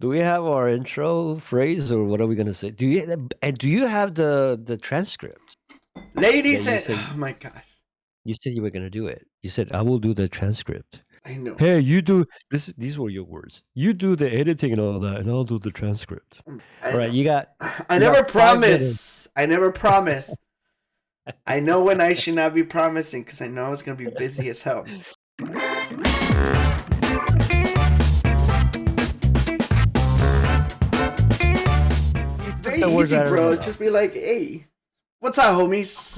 Do we have our intro phrase, or what are we gonna say? Do you have the transcript that Ladies you and said oh my god, you were gonna do it? You said I will do the transcript. I know. Hey, you do this. These were your words. You do the editing and all that, and I'll do the transcript. I All right, know. I you got never 5 minutes. promise. I never promise. I know when I should not be promising because I know I was gonna be busy as hell. It's Put very the words easy, out of my bro. mouth. Just be like, hey, what's up, homies?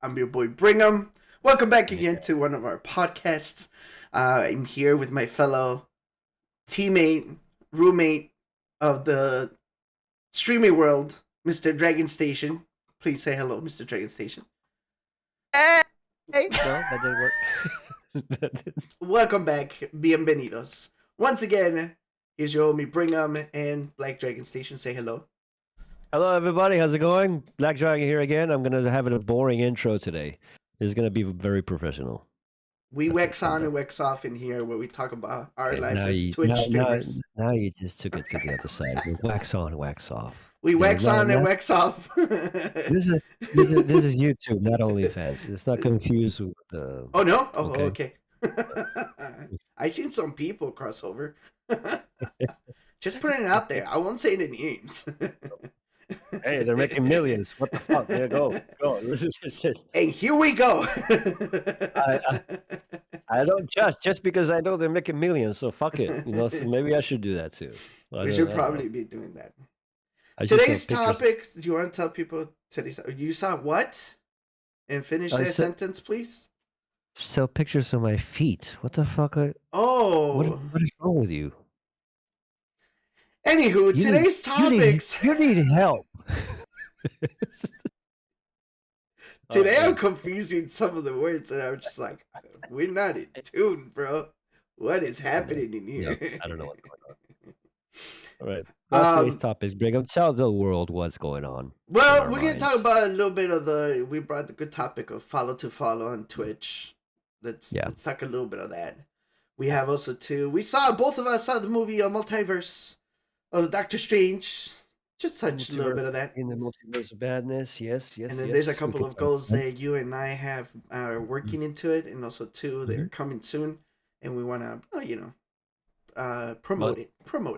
I'm your boy Brigham. Welcome back again to one of our podcasts. I'm here with my fellow teammate, roommate of the streaming world, Mr. Dragon Station. Please say hello, Mr. Dragon Station. Hey, no, that didn't work. That didn't- Welcome back, bienvenidos. Once again, here's your homie Brigham and Black Dragon Station. Say hello. Hello, everybody. How's it going? Black Dragon here again. I'm gonna have a boring intro today. It's gonna be very professional. We That's wax it, on kinda. and wax off in here where we talk about our Okay, lives now as you Twitch streamers. now you just took it to the other side. Wax on, wax off. We Yeah, wax on and now- wax off. This is YouTube, not OnlyFans. It's not confused with the. Oh no? Oh, Okay. okay. I seen some people cross over. Just putting it out there. I won't say any names. Hey, they're making millions. What the fuck? There, go. And here we go. I don't just because I know they're making millions. So fuck it. So maybe I should do that too. We should probably be doing that. I just Today's saw pictures- topics. Do you want to tell people today's? You saw what? And finish I that said- sentence, please. Sell pictures of my feet. What the fuck? Oh. What is wrong with you? Anywho, You today's topics. You need help. Today Oh, I'm confusing some of the words, and I'm just like, we're not in tune, bro. What is happening in here? Yeah, I don't know what's going on. All right. What's today's topics, Brigham? Tell the world what's going on. Well, our we're gonna talk minds. about a little bit of we brought the good topic of follow to follow on Twitch. Let's talk a little bit of that. We have also both of us saw the movie Multiverse of Doctor Strange. Just touch a little bit of that. In the multiverse of badness, yes. And then there's a couple of goals that you and I have are working into it, and also two that are coming soon, and we want to, promote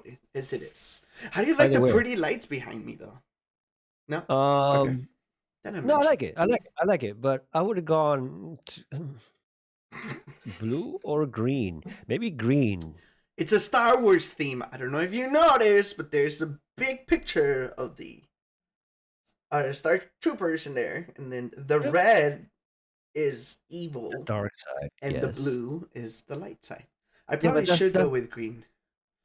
it as it is. How do you like the pretty lights behind me, though? No. Okay. No, I like it. I like it. But I would have gone blue or green. Maybe green. It's a Star Wars theme. I don't know if you noticed, but there's a big picture of the Star Troopers in there, and then the red is evil, the dark side, and the blue is the light side. I probably should go with green.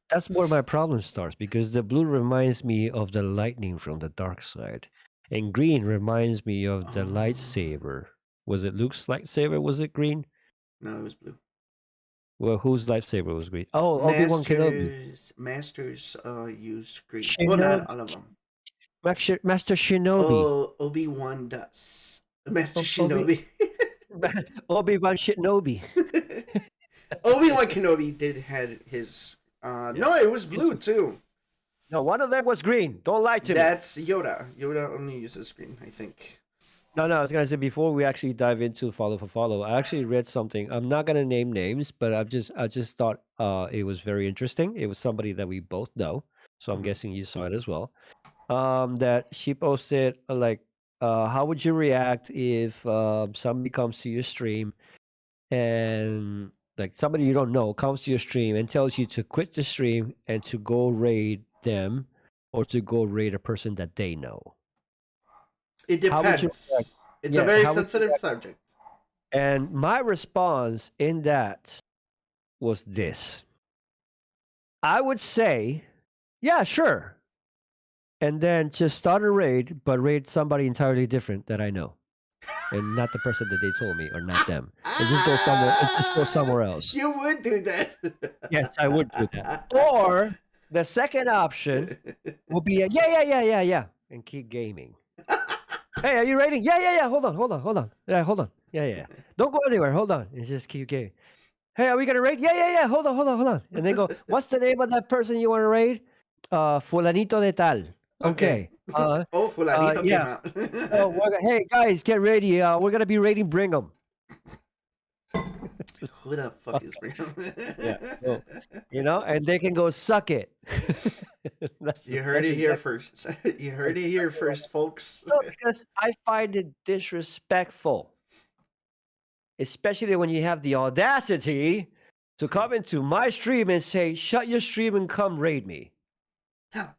That's where my problem starts, because the blue reminds me of the lightning from the dark side, and green reminds me of the lightsaber. Was it Luke's lightsaber? Was it green? No, it was blue. Well, whose lightsaber was green? Oh, Obi-Wan Kenobi. Masters used green. Shinobi. Well, not all of them. Master Shinobi. Oh, Obi-Wan does. Master Shinobi. Obi-Wan Shinobi. Obi-Wan Kenobi did had his. No, it was blue too. No, one of them was green. Don't lie to me. That's Yoda. Yoda only uses green, I think. No, I was gonna say, before we actually dive into follow, I actually read something. I'm not gonna name names, but I just thought it was very interesting. It was somebody that we both know, so I'm guessing you saw it as well. That she posted how would you react if somebody comes to your stream and like somebody you don't know comes to your stream and tells you to quit the stream and to go raid them or to go raid a person that they know. It depends. It's a very sensitive subject. And my response in that was this. I would say, yeah, sure. And then just start a raid, but raid somebody entirely different that I know. And not the person that they told me, or not them. And just go somewhere else. You would do that. Yes, I would do that. Or the second option would be yeah, and keep gaming. Hey, are you raiding? Yeah. Hold on. Yeah, hold on. Yeah. Don't go anywhere. Hold on. And just keep gaming. Hey, are we gonna raid? Yeah. Hold on. And then go, what's the name of that person you want to raid? Fulanito de tal. Okay. Okay. Oh, Fulanito came Yeah. out. Hey guys, get ready. We're gonna be raiding Brigham. Who the fuck is Brigham? Yeah. So, and they can go suck it. You heard that's it here exactly. first. You heard it here first, folks. No, because I find it disrespectful, especially when you have the audacity to come into my stream and say, "Shut your stream and come raid me." Tell him.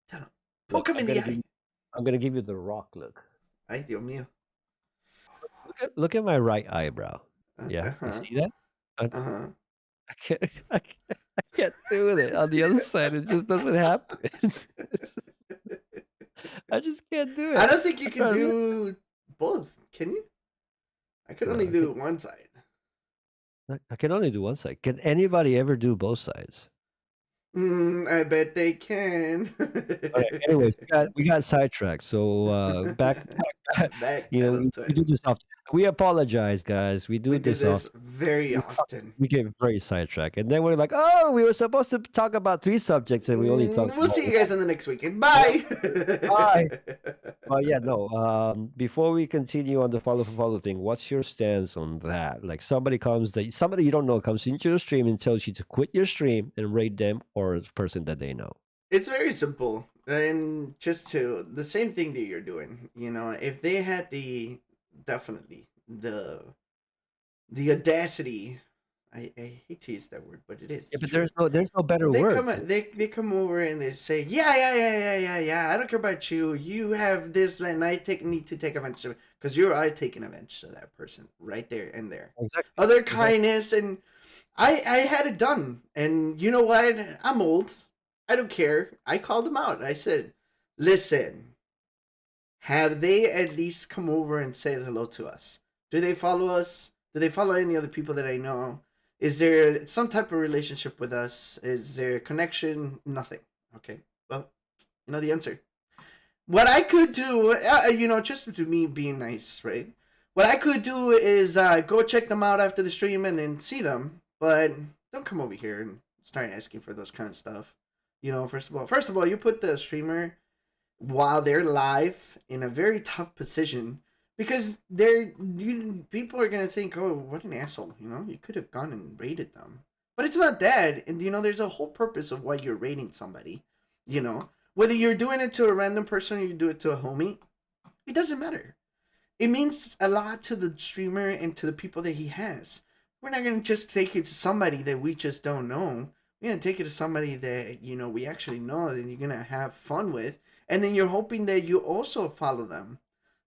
Tell him. Look, Poke him in the eye. I'm gonna give you the rock look. Ay, Dios mío. Look at my right eyebrow. Yeah, you Uh-huh. see that? Uh-huh. I can't, I can't do it. On the other side, it just doesn't happen. I just can't do it. I don't think you I can try to look. do both. Can you? I could No, only do one side. I can only do one side. Can anybody ever do both sides? I bet they can. Okay, anyways, we got sidetracked. So back, Back we onto it. do this often. We apologize, guys. We do We do this this often. very often. We get very sidetracked, and then we're like, "Oh, we were supposed to talk about 3 subjects, and we only talked We'll about see you 1." guys in the next weekend. Bye. Bye. Well, yeah, no. Before we continue on the follow for follow thing, what's your stance on that? Like somebody you don't know comes into your stream and tells you to quit your stream and raid them or a person that they know. It's very simple, and just to the same thing that you're doing. If they had definitely the audacity. I hate to use that word, but it is Yeah, the but truth. there's no better They word. they come over and they say, yeah. I don't care about you. You have this, and I need to take advantage of it because you are taking advantage of that person right there and there. Exactly. Other kindness, and I had it done. And you know what? I'm old. I don't care. I called them out. I said, listen, have they at least come over and said hello to us? Do they follow us? Do they follow any other people that I know? Is there some type of relationship with us? Is there a connection? Nothing. Okay. Well, you know the answer. What I could do, just to me being nice, right? What I could do is go check them out after the stream and then see them. But don't come over here and start asking for those kind of stuff. First of all, you put the streamer while they're live in a very tough position because people are gonna think, oh, what an asshole, you could have gone and rated them, but it's not that. And there's a whole purpose of why you're rating somebody. Whether you're doing it to a random person or you do it to a homie, it doesn't matter. It means a lot to the streamer and to the people that he has. We're not gonna just take it to somebody that we just don't know. We're gonna take it to somebody that we actually know that you're gonna have fun with, and then you're hoping that you also follow them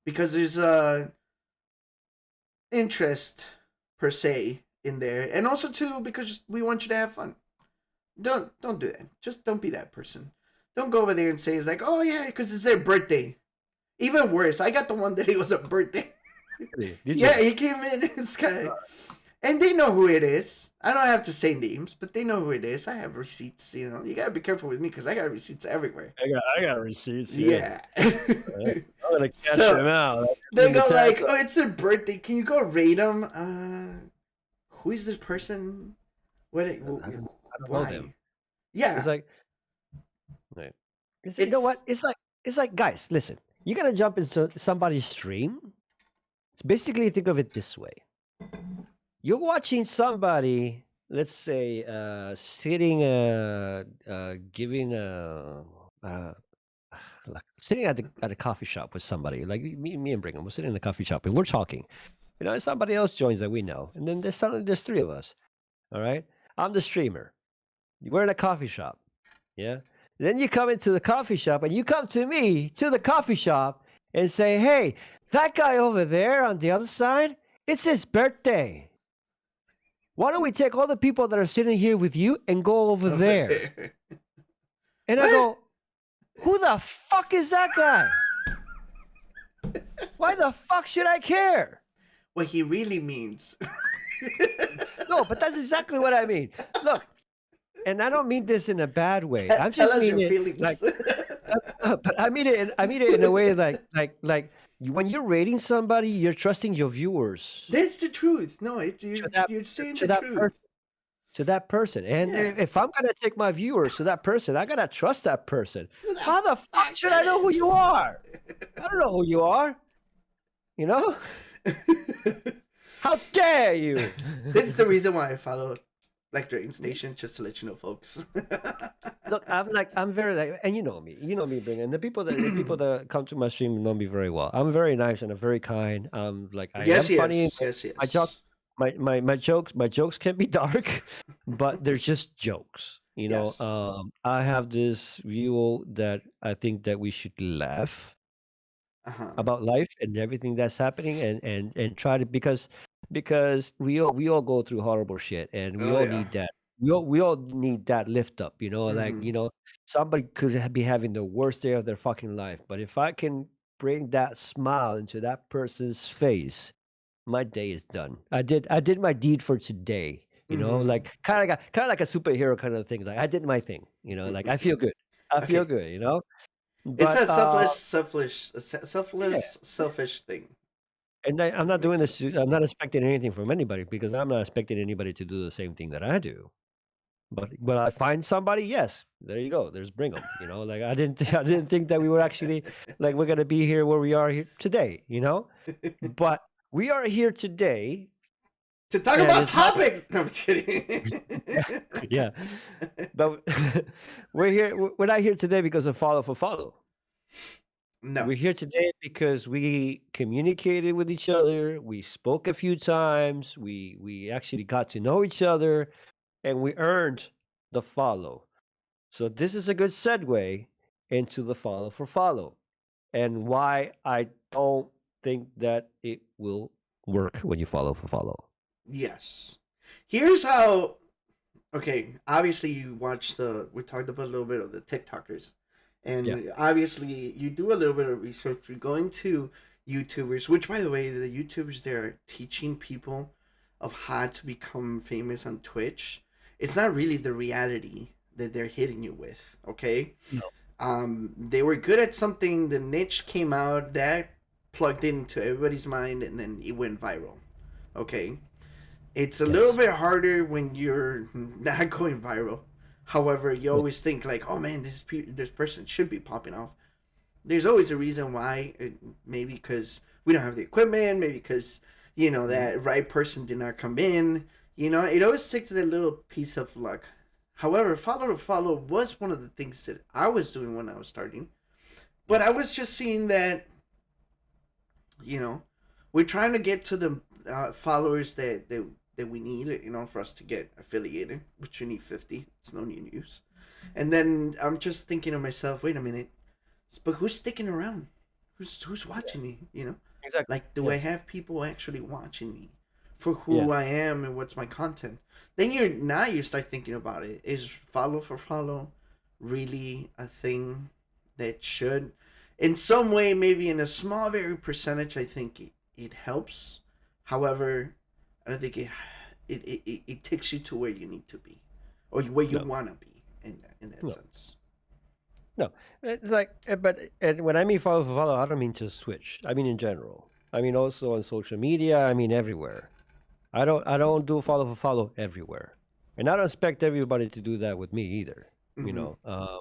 because there's a interest per se in there, and also too because we want you to have fun. Don't do that. Just don't be that person. Don't go over there and say it's like, oh yeah, because it's their birthday. Even worse, I got the one that it was a birthday. Yeah, he came in. This guy. And they know who it is. I don't have to say names, but they know who it is. I have receipts. You gotta be careful with me because I got receipts everywhere. I got receipts. Yeah. I'm gonna catch So, them out. they go like, "Oh, it's their birthday. Can you go rate them?" Who is this person? What? I don't Why? know them. Yeah. It's like, right. You know what? It's like, guys, listen. You gotta jump into somebody's stream. It's basically, think of it this way. You're watching somebody, let's say, sitting, giving like sitting at a coffee shop with somebody. Like me and Brigham, we're sitting in the coffee shop and we're talking. Somebody else joins that we know, and then there's 3 of us. All right, I'm the streamer. We're in a coffee shop. Yeah. Then you come into the coffee shop and you come to me to the coffee shop and say, "Hey, that guy over there on the other side, it's his birthday. Why don't we take all the people that are sitting here with you and go over there?" And I go, "Who the fuck is that guy? Why the fuck should I care?" What he really means. No, but that's exactly what I mean. Look, and I don't mean this in a bad way. I'm Tell just us your meaning feelings. like, but I mean it in a way like when you're rating somebody, you're trusting your viewers That's the truth. No, to that you're saying to the that truth. person. To that person. And Yeah. if I'm gonna take my viewers to that person, I gotta trust that person. Who the How the fuck fuck should I that know who you is? are? I don't know who you are. You know? How dare you? This is the reason why I follow Black Dragon Station, just to let you know, folks. Look, I'm very like, and you know me, Brian. The people that come to my stream know me very well. I'm very nice and I'm very kind. Like I am Yes, funny. yes, yes, My joke, yes, my jokes can be dark, but they're just jokes. yes. I have this view that I think that we should laugh Uh-huh. about life and everything that's happening, and try to, because we all go through horrible shit, and we Oh all yeah. need that. We all need that lift up, like, Mm-hmm. somebody could be having the worst day of their fucking life, but if I can bring that smile into that person's face, my day is done. I did my deed for today. Mm-hmm. Like kind of like a superhero kind of thing. Like I did my thing. Like I feel good. I feel Okay. good. It's But a yeah. selfish thing. And I'm That not doing makes this. sense. I'm not expecting anything from anybody, because I'm not expecting anybody to do the same thing that I do. But when I find somebody, yes, there you go. There's Brigham. Like I didn't think that we were actually, like, we're gonna be here where we are here today. But we are here today, To talk and about it's not. topics. No, I'm just kidding. Yeah, but we're not here today because of Follow for Follow. No. We're here today because we communicated with each other. We spoke a few times. We actually got to know each other, and we earned the follow. So this is a good segue into the Follow for Follow, and why I don't think that it will work when you follow for follow. Yes. Here's how. Okay, obviously you watch the. We talked about a little bit of the TikTokers, Yeah. and obviously you do a little bit of research. You're going to YouTubers, which, by the way, the YouTubers there are teaching people of how to become famous on Twitch. It's not really the reality that they're hitting you with. Okay, No. they were good at something. The niche came out that plugged into everybody's mind, and then it went viral. Okay, it's a little Yes. bit harder when you're not going viral. However, you Yeah. always think like, oh man, this person should be popping off. There's always a reason why. Maybe because we don't have the equipment. Maybe because Mhm. that right person did not come in. It always takes a little piece of luck. However, follow to follow was one of the things that I was doing when I was starting. But I Yes. was just seeing that you know we're trying to get to the followers that we need, for us to get affiliated, which you need 50. It's no new news. And then I'm just thinking to myself, wait a minute, but who's sticking around? Who's watching me? Exactly. Like, do Yeah. I have people actually watching me for Yeah. who I am and what's my content? Then you start thinking about it. Is follow for follow really a thing that should, in some way, maybe in a small very percentage, I think it helps. However, I don't think it takes you to where you need to be, or where you No. want to be in that No. sense. No. It's like, but when I mean follow for follow, I don't mean just Switch. I mean in general. I mean also on social media. I mean everywhere. I don't do follow for follow everywhere, and I don't expect everybody to do that with me either. Mm-hmm.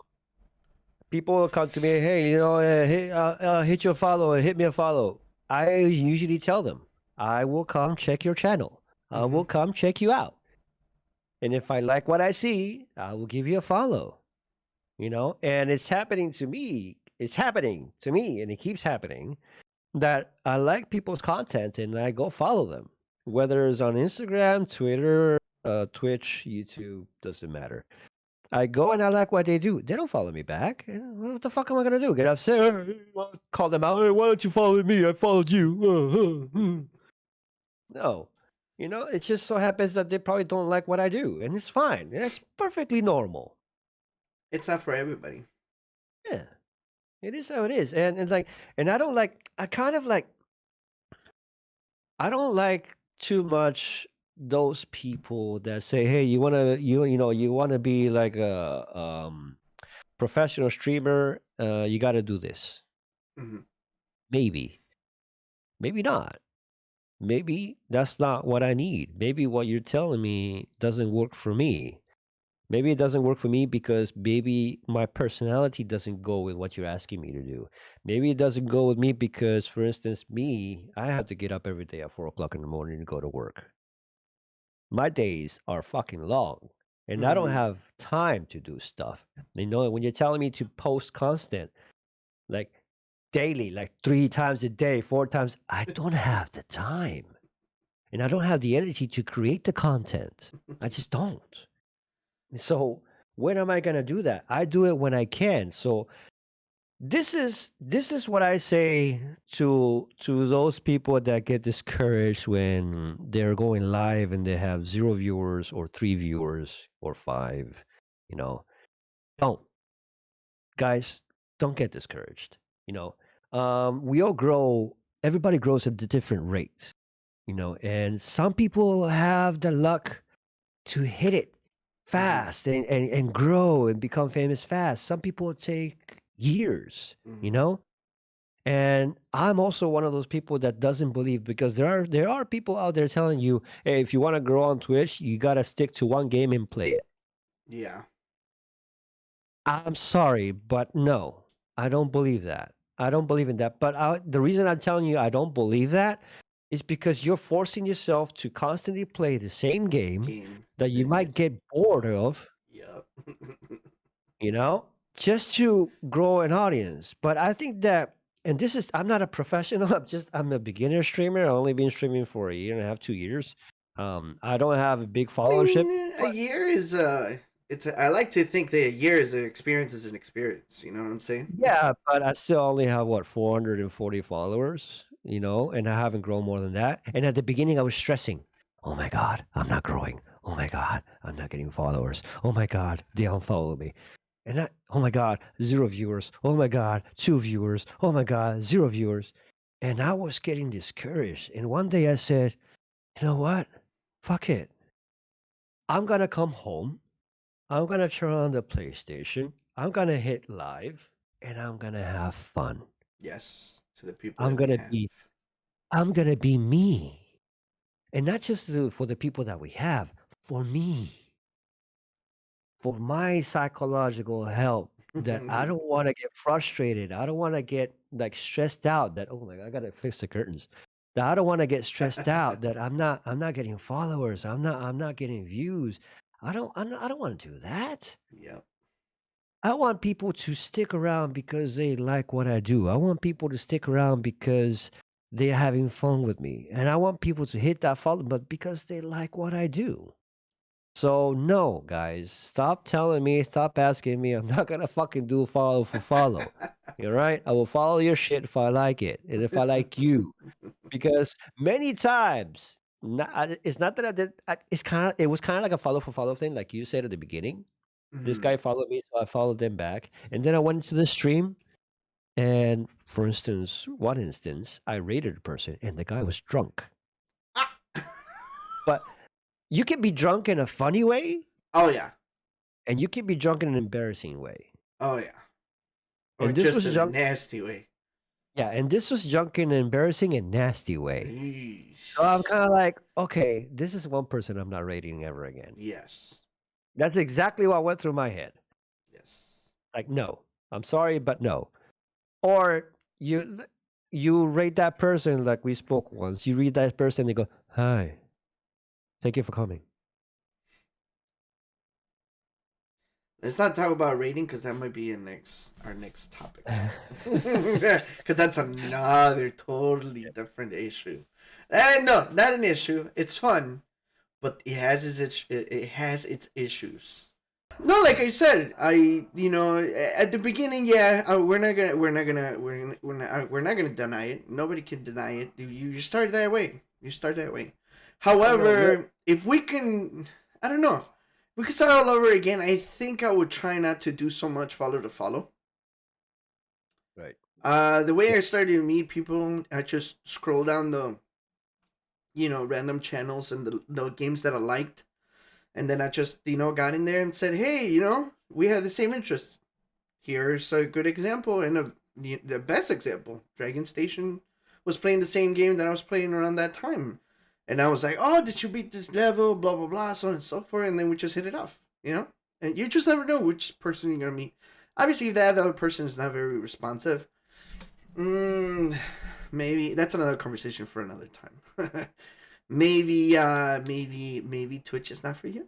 People will come to me, hey, hit your follow, hit me a follow. I usually tell them, I will come check your channel. I Mm-hmm. will come check you out, and if I like what I see, I will give you a follow. And it's happening to me. It's happening to me, and it keeps happening, that I like people's content and I go follow them, whether it's on Instagram, Twitter, Twitch, YouTube, doesn't matter. I go and I like what they do. They don't follow me back. What the fuck am I gonna do? Get upset? Call them out? Hey, why don't you follow me? I followed you. No. It just so happens that they probably don't like what I do, and it's fine. It's perfectly normal. It's not for everybody. Yeah, it is how it is, and it's like, and I don't like. I kind of like. I don't like too much those people that say, "Hey, you wanna be like a professional streamer. You got to do this." Mm-hmm. Maybe. Maybe not. Maybe that's not what I need. Maybe what you're telling me doesn't work for me. Maybe it doesn't work for me because maybe my personality doesn't go with what you're asking me to do. Maybe it doesn't go with me because, for instance, me, I have to get up every day at 4 o'clock in the morning to go to work. My days are fucking long and I don't Mm-hmm. have time to do stuff. When you're telling me to post constant, like daily, like 3 times a day, 4 times, I don't have the time and I don't have the energy to create the content. I just don't. So when am I gonna do that? I do it when I can. So this is what I say to those people that get discouraged when they're going live and they have 0 viewers or 3 viewers or 5. You know, don't guys, don't get discouraged. You know, we all grow. Everybody grows at a different rate. And some people have the luck to hit it Mm-hmm. fast and grow and become famous fast. Some people take years, you Mm-hmm. know? And I'm also one of those people that doesn't believe because there are people out there telling you, hey, if you want to grow on Twitch, you gotta stick to one game and play it. Yeah. I'm sorry, but no, I don't believe that. I don't believe in that. But the reason I'm telling you I don't believe that is because you're forcing yourself to constantly play the same game Game. that you And might it. get bored Oh. of, Yep. you know, just to grow an audience. But I think that, and this is, I'm not a professional. I'm a beginner streamer. I've only been streaming for a year and a half, 2 years. I don't have a big I followership. mean, a year is I like to think that a year is an experience is an experience. You know what I'm saying? Yeah, but I still only have what 440 followers, and I haven't grown more than that. And at the beginning, I was stressing. Oh my god, I'm not growing. Oh my god, I'm not getting followers. Oh my god, they unfollow me. Oh my god, 0 viewers. Oh my god, 2 viewers. Oh my god, 0 viewers. And I was getting discouraged. And one day I said, you know what? Fuck it. I'm gonna come home. I'm gonna turn on the PlayStation. I'm gonna hit live, and I'm gonna have fun. Yes. To the people I'm that we gonna have. be I'm gonna be me. And not just for the people that we have, for me, for my psychological health that I don't want to get frustrated. I don't want to get like stressed out that, oh my god, I gotta fix the curtains. That I don't want to get stressed out that I'm not getting followers. I'm not getting views. I don't want to do that. Yep. I want people to stick around because they like what I do. I want people to stick around because they're having fun with me. And I want people to hit that follow but because they like what I do. So no, guys, stop asking me. I'm not gonna fucking do follow for follow. You're right. I will follow your shit if I like it and if I like you. Because many times, it's not that I did. It was kind of like a follow for follow thing, like you said at the beginning. This Mhm. guy followed me, so I followed them back. And then I went into the stream, and for instance, one instance, I raided a person, and the guy was drunk. Ah! But you can be drunk in a funny way, Oh yeah. and you can be drunk in an embarrassing way. Oh yeah. Or And this just was in a drunk, nasty way. yeah, and this was drunk in an embarrassing and nasty way. So I'm Eesh. kind of like, okay, this is one person I'm not raiding ever again. Yes. That's exactly what went through my head. Yes. Like, no, I'm sorry, but no. Or you rate that person like we spoke once. You read that person, they go, "Hi, thank you for coming." Let's not talk about rating because that might be our next topic. Because that's another totally different issue. No, not an issue. It's fun, but it has its issues. No, like I said, at the beginning, yeah, we're not gonna deny it. Nobody can deny it. You start that way. You start that way. Oh no, you're However, if we can, I don't know, we could start all over again. I think I would try not to do so much follow to follow. right. The way Yeah, I started to meet people, I just scroll down the random channels and the games that I liked, and then I just got in there and said, hey, we have the same interests. Here's a good example and the best example, Dragon Station was playing the same game that I was playing around that time. And I was like, oh, did you beat this level? Blah, blah, blah, so on and so forth. And then we just hit it off, you know? And you just never know which person you're going to meet. Obviously, if that other person is not very responsive, maybe that's another conversation for another time. maybe Twitch is not for you.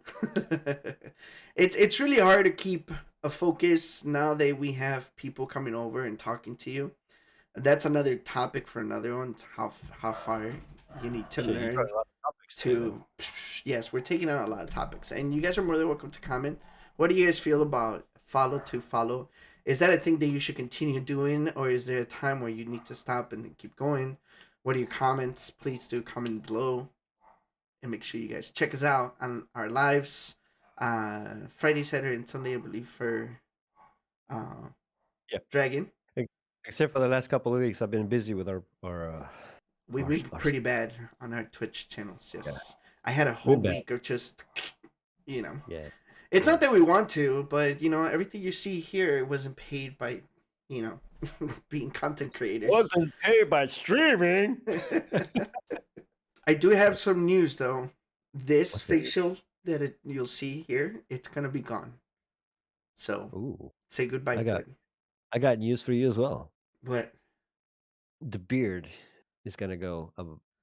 It's really hard to keep a focus now that we have people coming over and talking to you. That's another topic for another one. How far you need to learn to. Yes, we're taking on a lot of topics, and you guys are more than welcome to comment. What do you guys feel about follow? Is that a thing that you should continue doing, or is there a time where you need to stop and keep going? What are your comments? Please do comment below, and make sure you guys check us out on our lives, Friday, Saturday, and Sunday, I believe, for Dragon. Except for the last couple of weeks, I've been busy with our We've been pretty bad on our Twitch channels. Yes, yeah. I had a whole week of just, Yeah. It's not that we want to, but everything you see here wasn't paid by, being content creators. Wasn't paid by streaming. I do have some news though. This facial that you'll see here, it's gonna be gone. So say goodbye to it. I got news for you as well. What? The beard is gonna go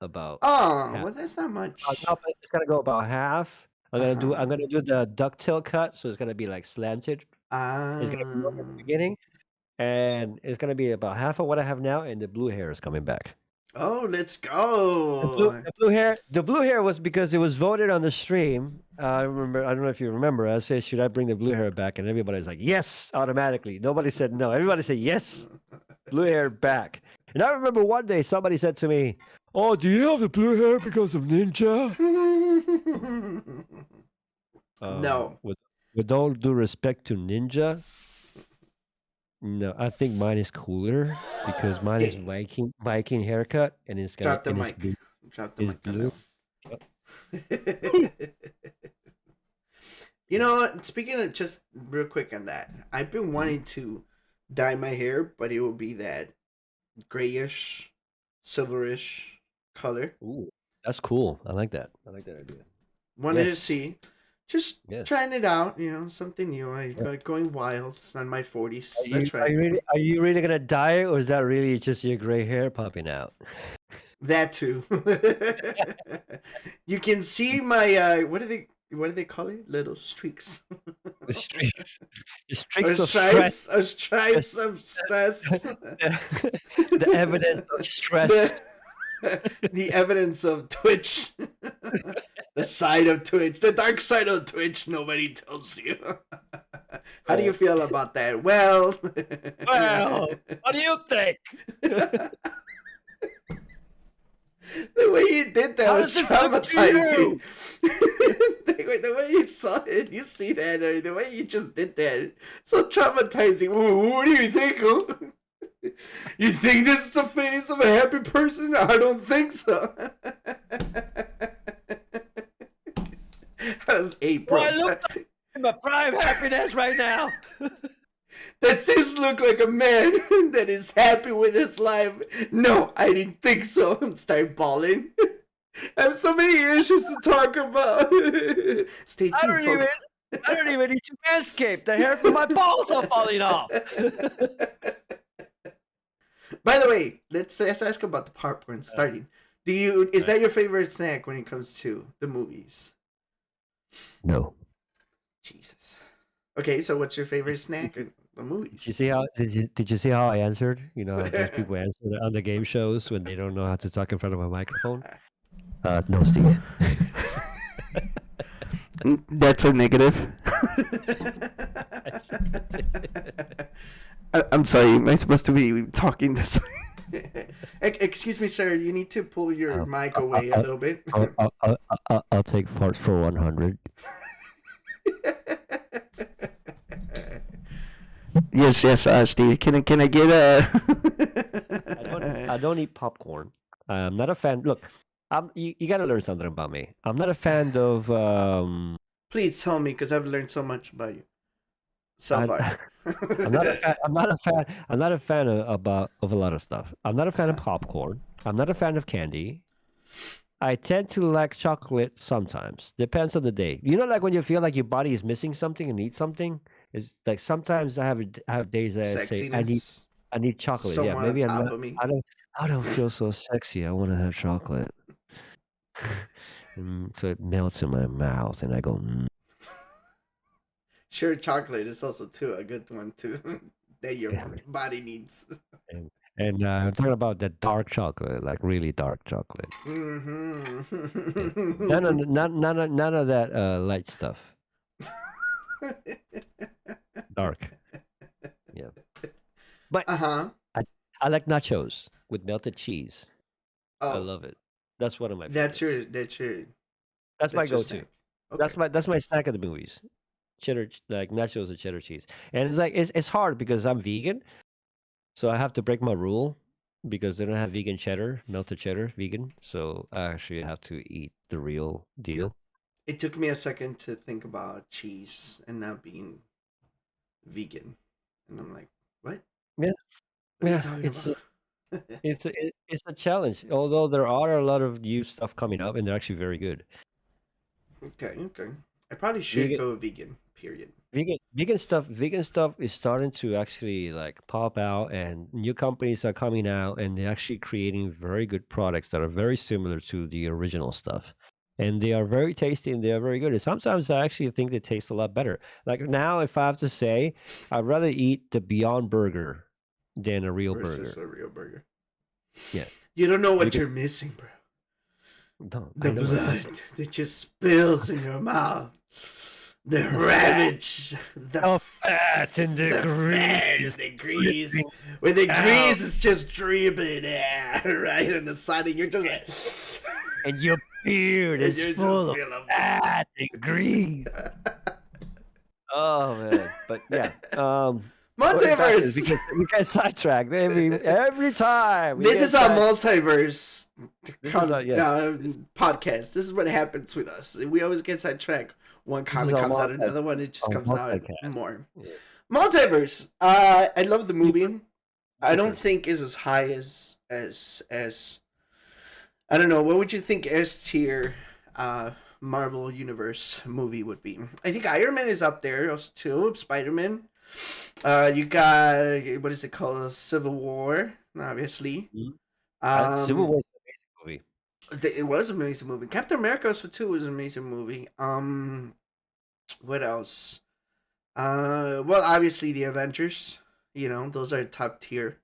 about. Well, that's not much. It's gonna go about half. I'm gonna do the ducktail cut, so it's gonna be like slanted. It's gonna be at the beginning, and it's gonna be about half of what I have now, and the blue hair is coming back. Oh, let's go! The blue hair was because it was voted on the stream. I remember. I don't know if you remember. I said, "Should I bring the blue hair back?" And everybody's like, "Yes!" automatically. Nobody said no. Everybody said yes. Blue hair back. And I remember one day somebody said to me, "Oh, do you have the blue hair because of Ninja?" No. With all due respect to Ninja, no, I think mine is cooler because mine is Viking haircut, and it's got drop the mic. Blue. Drop the mic. Blue. Speaking of, just real quick on that, I've been wanting to dye my hair, but it will be that grayish, silverish color. Ooh, that's cool. I like that. I like that idea. Wanted to see. Just trying it out, something new. Going wild on my 40s. That's right. Are you really gonna dye it, or is that really just your gray hair popping out? That too. You can see my what do they call it? Little streaks. The streaks. The streaks of stress. Stripes of stress. The evidence of stress. The evidence of Twitch. The side of Twitch. The dark side of Twitch nobody tells you. How do you feel about that? Well, what do you think? The way you did that was traumatizing. The way you saw it, you see that, or the way you just did that, so traumatizing. What do you think? You think this is the face of a happy person? I don't think so. That was April. Well, I look in my prime happiness right now. Does this look like a man that is happy with his life? No, I didn't think so. And start bawling. I have so many issues to talk about. Stay tuned, folks. I don't even need to manscape. The hair from my balls are falling off. By the way, let's ask about the popcorn starting. Is that your favorite snack when it comes to the movies? No. Jesus. Okay, so what's your favorite snack in the movies? Did you see how I answered? Those people answer on the game shows when they don't know how to talk in front of a microphone. No, Steve. That's a negative. I'm sorry. Am I supposed to be talking this way? Excuse me, sir. You need to pull your mic away a little bit. I'll take farts for 100. Yes, Steve. Can I get a? I don't eat popcorn. I'm not a fan. Look, you got to learn something about me. I'm not a fan of. Please tell me, because I've learned so much about you. so I, far. I'm not a fan. I'm not a fan. I'm not a fan of a lot of stuff. I'm not a fan of popcorn. I'm not a fan of candy. I tend to like chocolate sometimes. Depends on the day. You know, like when you feel like your body is missing something and needs something. It's like sometimes I have days that I say Sexiness, I need chocolate. Yeah, someone on maybe I'm top not. of me. I don't feel so sexy. I want to have chocolate. So it melts in my mouth, and I go. Sure, chocolate is also too a good one too that your Yeah. body needs. I'm talking about that dark chocolate, like really dark chocolate. Yeah. Mm-hmm. None of that light stuff. Dark. Yeah. But Uh huh. I I like nachos with melted cheese. I Oh, love it. That's one of my favorites. That's my that's your go-to. snack. Okay. That's my snack at the movies. Like nachos and cheddar cheese. And it's like it's hard because I'm vegan, so I have to break my rule because they don't have vegan cheddar, melted cheddar, vegan. So I actually have to eat the real deal. It took me a second to think about cheese and not being vegan, and I'm like, what? Yeah, What are you yeah. talking about? It's a challenge. Although there are a lot of new stuff coming up, and they're actually very good. Okay, okay. I probably should Vegan, go vegan. Period. vegan stuff is starting to actually like pop out, and new companies are coming out, and they're actually creating very good products that are very similar to the original stuff. And they are very tasty and they are very good. And sometimes I actually think they taste a lot better. Like now, if I have to say, I'd rather eat the Beyond Burger than a real Versus burger. a real burger. Yeah, You don't know what because you're missing, bro. no, I The know what I'm blood missing. that just spills in your mouth. The The fat, ravage. the fat and the The fat grease and the grease. dripping Where the out, grease is just dripping right on the side, and you're just like. and your beard And is you're just full of feeling. fat and grease. Oh man, but yeah. Going back to Multiverse! we get sidetracked every time we This get is our sidetracked. multiverse This is our yes. podcast. This is what happens with us. We always get sidetracked. One This is comic comes out, another one, it just our comes out multicast. more. Yeah. Multiverse. I love the Super, movie. I don't super. think is as high as I don't know. What would you think S tier Marvel Universe movie would be? I think Iron Man is up there also too. Spider Man. You got what is it called? Civil War, obviously. Mhm. Civil Um, War is an amazing movie. it was an amazing movie. Captain America also too was an amazing movie. What else? Well, obviously the Avengers. You know, those are top tier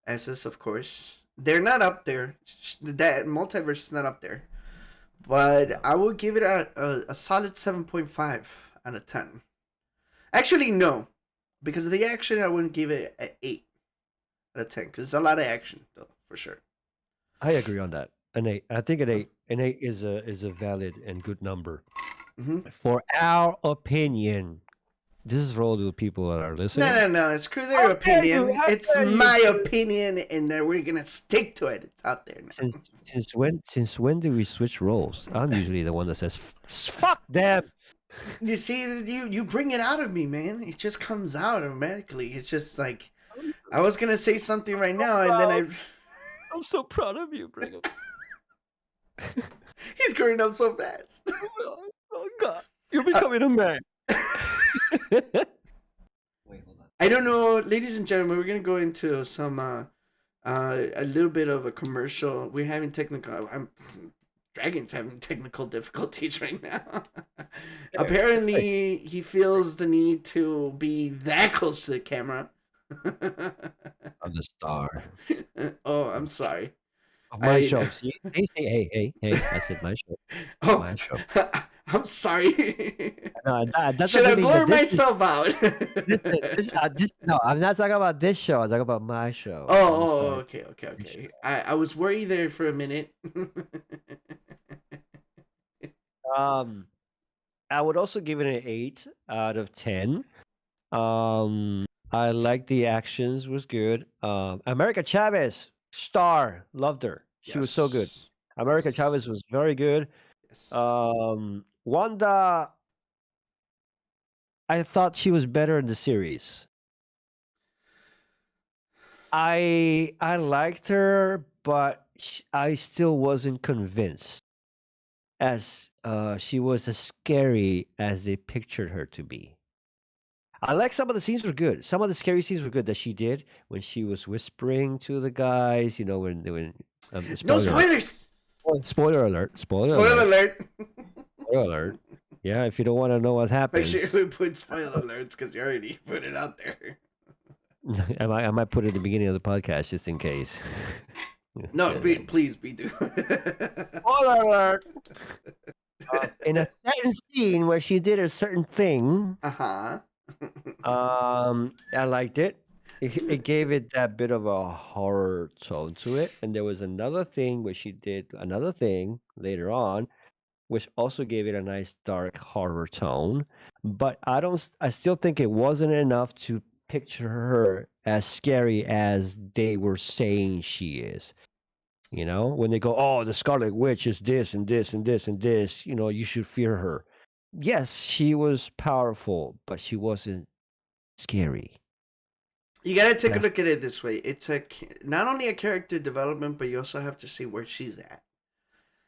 S's, of course. They're not up there. That multiverse is not up there. But No. I would give it a solid 7.5 out of 10. Actually, no. Because of the action, I wouldn't give it an 8 out of 10. Because it's a lot of action, though, for sure. I agree on that. An eight. I think an eight is a valid and good number Mm-hmm. for our opinion. This is for all the people that are No, listening. no, no. Screw their How dare you? opinion. How It's dare you? my opinion, and that we're going to stick to it. It's out there now. Since when do we switch roles? I'm usually the one that says fuck them. You see, you bring it out of me, man. It just comes out automatically. It's just like I was gonna say something right now, and then Proud. I I'm so proud of you, Brigham. he's growing up so fast. Oh God, you're Uh, becoming a man. Wait, hold on. I don't know, ladies and gentlemen. We're gonna go into some a little bit of a commercial. We're having technical. Dragon's having technical difficulties right now. Apparently, he feels the need to be that close to the camera. I'm the star Oh, I'm sorry. of my I show. See, hey. I said my show, oh, my show. I'm sorry. No, that Should doesn't I mean that blur myself out? this. No, I'm not talking about this show. I'm talking about my show. I'm the Oh, star of okay, okay, my okay. show. I was worried there for a minute. Um, I would also give it an 8 out of 10. I like the actions was good. America Chavez, star, loved her. She was so good. Yes. America Chavez Yes. was very good. Yes. Wanda I thought she was better in the series. I liked her, but I still wasn't convinced as she was as scary as they pictured her to be. I like some of the scenes were good. Some of the scary scenes were good that she did when she was whispering to the guys. You know, when No spoiler alert, spoilers. spoiler alert, spoiler Spoiler alert, alert. spoiler alert. Yeah, if you don't want to know what Make sure happens, we put spoiler alerts because you already put it out there. I might put it at the beginning of the podcast just in case. No, Yeah, please be do. spoiler alert. In a certain scene where she did a certain thing, Uh huh. I liked it. It gave it that bit of a horror tone to it, and there was another thing where she did another thing later on, which also gave it a nice dark horror tone. But I still think it wasn't enough to picture her as scary as they were saying she is. You know, when they go, "Oh, the Scarlet Witch is this and this and this and this," you know, you should fear her. Yes, she was powerful, but she wasn't scary. You gotta take a That's look at it this way. It's not only a character development, but you also have to see where she's at.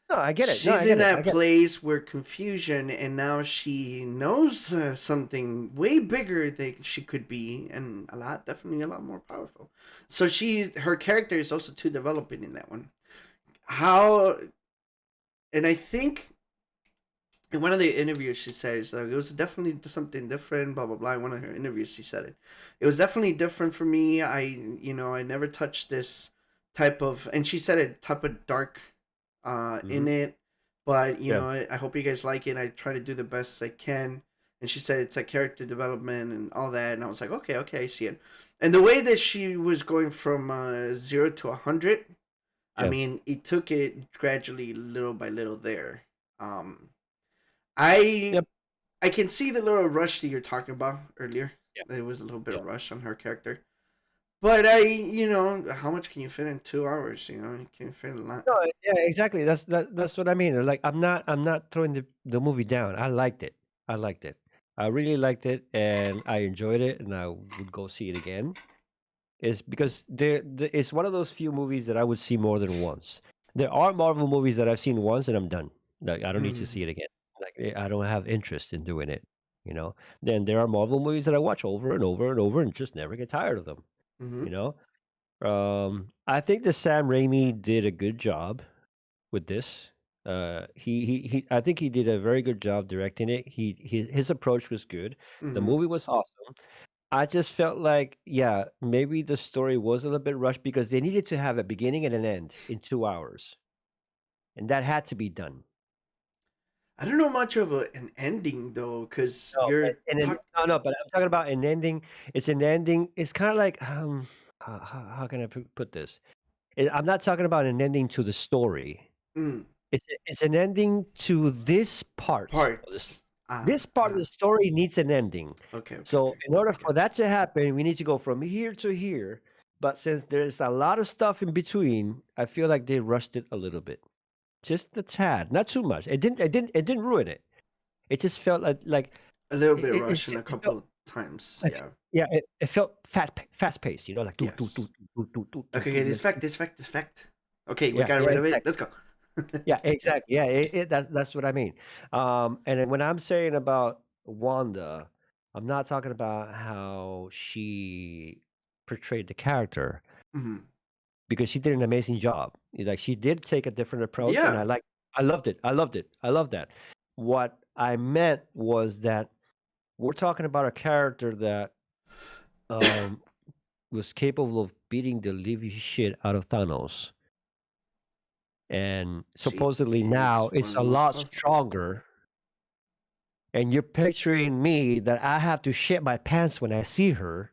no, I get it. No, She's I in get it. I that get it. place where confusion, and now she knows something way bigger than she could be, and definitely a lot more powerful. So her character is also too developing in that one. How, and I think in one of the interviews she says it was definitely something different. Blah blah blah. In one of her interviews, she said it was definitely different for me. I never touched this type of, and she said it type of dark in Mhm. it. But Yeah. I hope you guys like it. I try to do the best I can. And she said it's like character development and all that. And I was like, okay, okay, I see it. And the way that she was going from 0 to 100, I Yeah. mean, it took it gradually, little by little. There, um, I Yep. I can see the little rush that you're talking about earlier. Yeah. There was a little bit Yeah. of rush on her character. But how much can you fit in 2 hours? You can fit a lot. No, yeah, exactly. That's what I mean. Like I'm not throwing the movie down. I liked it. I liked it. I really liked it, and I enjoyed it, and I would go see it again. Is because it's one of those few movies that I would see more than once. There are Marvel movies that I've seen once and I'm done. Like I don't need to see Mm-hmm. it again. Like I don't have interest in doing it. You know. Then there are Marvel movies that I watch over and over and over and just never get tired of them. Mm-hmm. You know. I think that Sam Raimi did a good job with this. I think he did a very good job directing it. His approach was good. The Mm-hmm. movie was awesome. I just felt like, yeah, maybe the story was a little bit rushed because they needed to have a beginning and an end in 2 hours, and that had to be done. I don't know much of an ending though, because No, you're and then talk. no, but I'm talking about an ending. It's an ending. It's kind of like how can I put this? I'm not talking about an ending to the story. Mm, It's an ending to this part of this. parts. This part of the story needs an ending. Okay, okay, So, okay. in order I for get that to happen, we need to go from here to here. But since there's a lot of stuff in between, I feel like they rushed it a little bit, just a tad, not too much. It didn't ruin it. It just felt like a little bit it, rushing a it felt, couple of times. like, Yeah, yeah, it felt fast paced. You know, like do do do yes. do do do do Okay, do. okay. This fact. Okay, we Yeah, got yeah, rid of it. exactly. Let's go. Yeah, exactly. Yeah, that's what I mean. And then when I'm saying about Wanda, I'm not talking about how she portrayed the character Hmm. because she did an amazing job. Like she did take a different approach, and Yeah. I loved it. I loved it. I love that. What I meant was that we're talking about a character that um was capable of beating the living shit out of Thanos, and She supposedly is now one it's of a the most lot powerful. stronger. And you're picturing me that I have to shit my pants when I see her.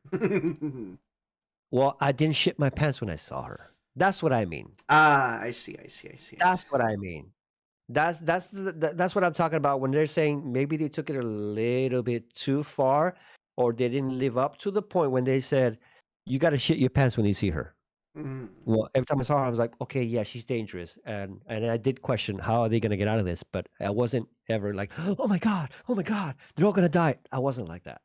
Well, I didn't shit my pants when I saw her. That's what I mean. I see. I see. I see. I That's see. what I mean. That's what I'm talking about when they're saying maybe they took it a little bit too far, or they didn't live up to the point when they said you got to shit your pants when you see her. Mm. Well, every time I saw her, I was like, okay, yeah, she's dangerous, and I did question how are they gonna get out of this, but I wasn't ever like, oh my god, they're all gonna die. I wasn't like that.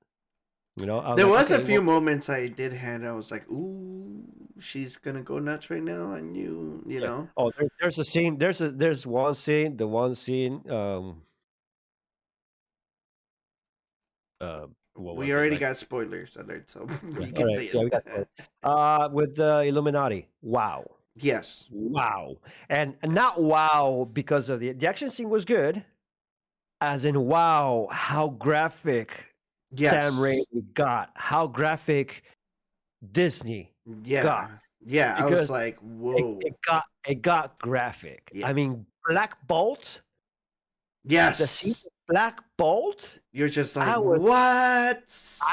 I was There like, was a okay, few well, moments I did had. I was like, "Ooh, she's gonna go nuts right now," and you yeah. know, Oh, there's a scene. There's one scene. The one scene. What we was it already like? got spoilers alert, so Yeah. you All can right. say Yeah, we got it. with the Illuminati. Wow. Yes, Wow. And not yes, wow because of the action scene was good, as in wow, how graphic Sam yes, Raimi got, how graphic Disney got. yeah, yeah. I was Because like, it, "Whoa, it got it got graphic. yeah, I mean, Black Bolt, the scene yes." with Black Bolt, You're just like, I was "What?"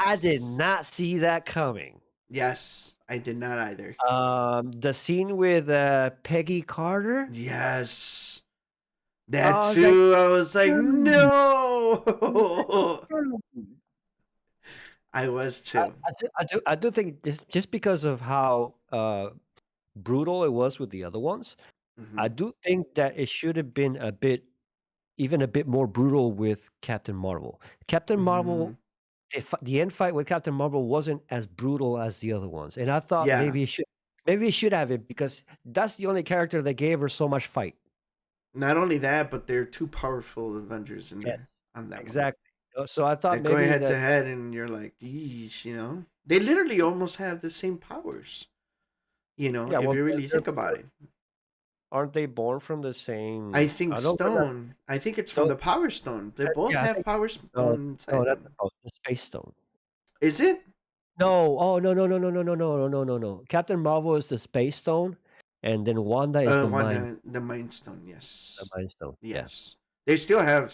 I did not see that coming. Yes, I did not either. The scene with Peggy Carter, Yes, that I was like, too. I was like, dude, "No." dude. I was I, too. I do think just because of how brutal it was with the other ones, I Hmm. do think that it should have been even a bit more brutal with Captain Marvel. Captain Hmm. Marvel, the end fight with Captain Marvel wasn't as brutal as the other ones, and I thought Yeah. maybe it should have it because that's the only character that gave her so much fight. Not only that, but they're two powerful Avengers in Yes, there on that one. exactly. So I thought They're going maybe head to that. head, and you're like, yeesh, They literally almost have the same powers, Yeah, if well, you really think about born, it. aren't they born from the I same? think I don't remember. Stone, I think it's from Don't, the Power Stone. They both yeah, I have think Power no, Stone no, inside that's them. the Space Stone. Is it? No, oh no, no, no, no, no, no, no, no, no, no, no. Captain Marvel is the Space Stone, and then Wanda is The Mind Stone, yes. the Mind Stone. Yeah, Yes. They still have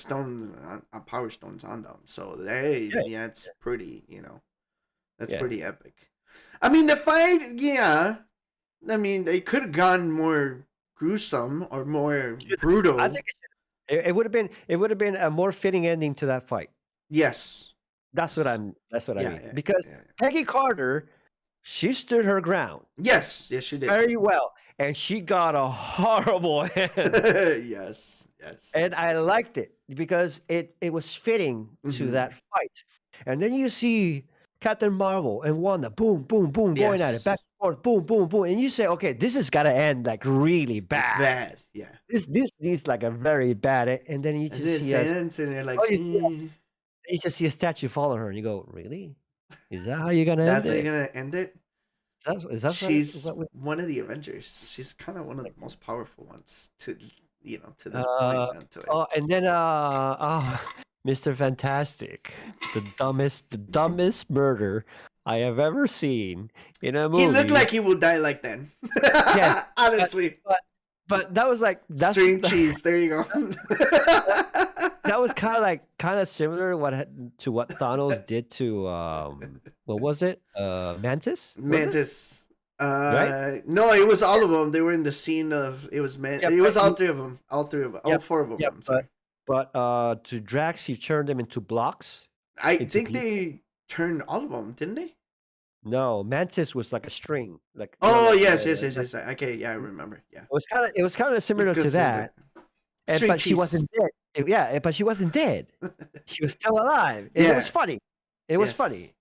Power Stones on them. So yeah, that's pretty, that's yeah. pretty epic. I mean, the fight, yeah. I mean, they could have gone more gruesome or more I brutal. think it would have been a more fitting ending to that fight. Yes. Yes. That's what I Yeah, mean. yeah, Because yeah. Peggy Carter, she stood her ground Yes. Yes, you did. very well, and she got a horrible end. Yes. Yes. And I liked it because it was fitting to Hmm. that fight. And then you see Captain Marvel and Wanda, boom, boom, boom, going at it, back Yes. and forth, boom, boom, boom. And you say, okay, this has got to end like really bad. Bad. Yeah. This needs like a very bad. And then you And just then see us. Sans, and they're Oh, like, you just see a statue follow her, and you go, really? Is that how you're gonna end that's how you're it? going to end it? Is that She's what? one of the Avengers. She's kind of one of the most powerful ones to this point Uh, onto it. oh, and then Mr. Fantastic, the dumbest murder I have ever seen in a He looked movie. like he would die like then. Yes, but Honestly. but but that was like String cheese. There you go. that was kind of similar to what Thanos did to what was it? Mantis, was it? Mantis. Right? No, it was all of them. They were in the scene of it was Yeah, It but was all three of them. All three of them. All yep, four of them. yep, I'm but sorry. to Drax, he turned them into blocks, I into think pieces. they turned all of them, didn't they? No, Mantis was like a string, like Oh like yes, yes, yes, yes. Okay, yeah, I remember. Yeah, it was kind of similar to because of the that, string but she cheese. wasn't dead. Yeah, but she wasn't dead. She was still alive, and it was Yeah. funny. It was Yes. funny.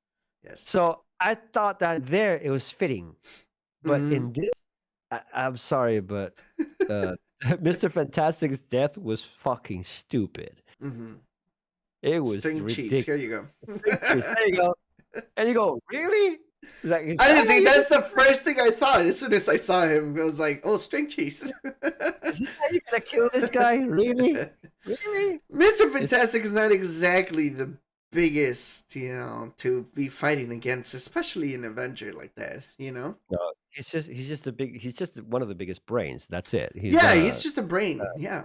Yes. So I thought that there it was fitting, but Hmm. in this, I'm sorry, but uh, Mr. Fantastic's death was fucking stupid. Hmm. It was String cheese. ridiculous. Here you go. There you go. And you go, really? It's like, is that how Honestly, you that's the first thing I thought as soon as I saw him. I was like, "Oh, string cheese." is this how you're gonna kill this guy? Really? Really? Mr. It's Fantastic is not exactly the biggest, to be fighting against, especially an Avenger like that. no, he's just one of the biggest brains. That's it. He's Yeah, not he's a just a brain. Yeah, yeah.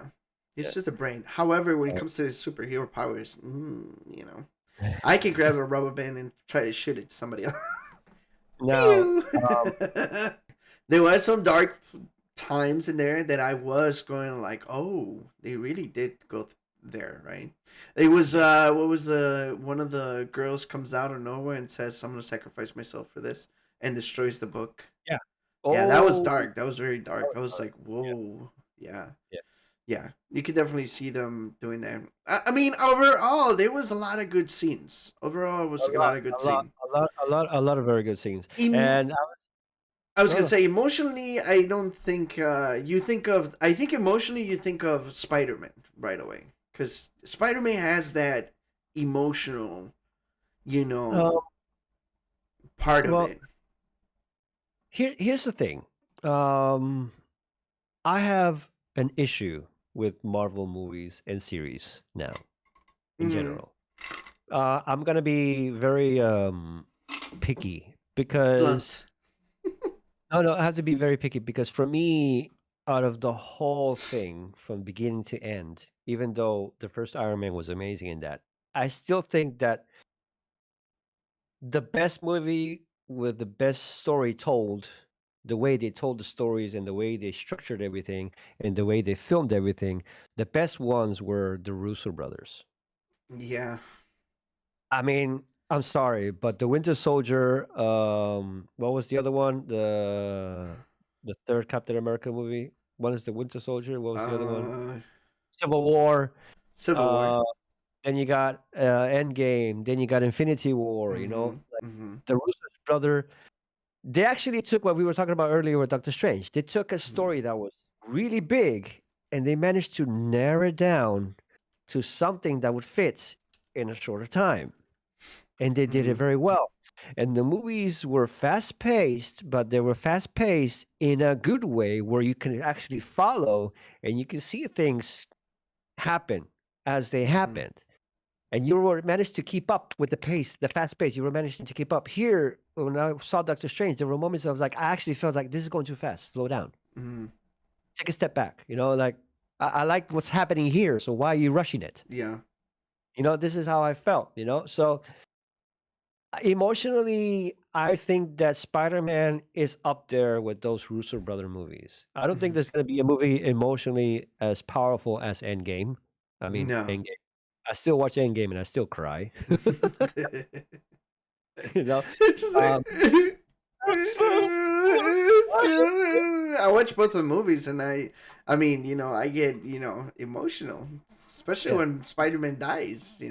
he's just a brain. However, when it Uh, comes to his superhero powers, I can grab a rubber band and try to shoot it to somebody else. now, Pew! There was some dark times in there that I was going like, oh, they really did go there, right? It was what was the one of the girls comes out of nowhere and says, "I'm gonna sacrifice myself for this," and destroys the book. yeah, Yeah, that was Oh, dark. That was very that dark. was I was dark. like, Yeah, whoa. Yeah. yeah. Yeah. You could definitely see them doing that. I mean, overall, there was a lot of good scenes. Overall, it was A like a lot, lot of good a lot, scene. a lot of very good scenes. Em- And I was no, gonna no. say emotionally, I don't think you think of. I think emotionally, you think of Spider Man right away because Spider Man has that emotional, you Um, know, part of well, it. here's the thing. Um, I have an issue with Marvel movies and series now in Mm-hmm. general. I'm gonna be very picky Blunt. because no, no, I have to be very picky because for me, out of the whole thing from beginning to end, even though the first Iron Man was amazing in that, I still think that the best movie with the best story told, the way they told the stories and the way they structured everything and the way they filmed everything, the best ones were the Russo brothers. Yeah. I mean, I'm sorry, but the Winter Soldier, what was the other one? The third Captain America movie. One is the Winter Soldier. What was the other one? Uh, Civil War. Civil War. Uh, then you got Endgame. Then you got Infinity War. You know, Mm-hmm. like Mm-hmm. the Russo brother. They actually took what we were talking about earlier with Doctor Strange. They took a story that was really big and they managed to narrow it down to something that would fit in a shorter time. And they did it Mm-hmm. very well. And the movies were fast paced, but they were fast paced in a good way where you can actually follow and you can see things happen as they Mm-hmm. happened. And you were managed to keep up with the pace, the fast pace. You were managing to keep up. Here, when I saw Doctor Strange, there were moments I was like, I actually felt like this is going too fast. Slow down. Mm-hmm. Take a step back. You know, like I like what's happening here. So why are you rushing it? Yeah. You know, this is how I felt. You know, so emotionally, I think that Spider-Man is up there with those Russo brother movies. I don't think Mm-hmm. there's going to be a movie emotionally as powerful as Endgame. I mean, No. Endgame. I still watch Endgame and I still cry. You know, It's just um, like I watch both the movies and I mean, I get, emotional, especially yeah, when Spider-Man dies, he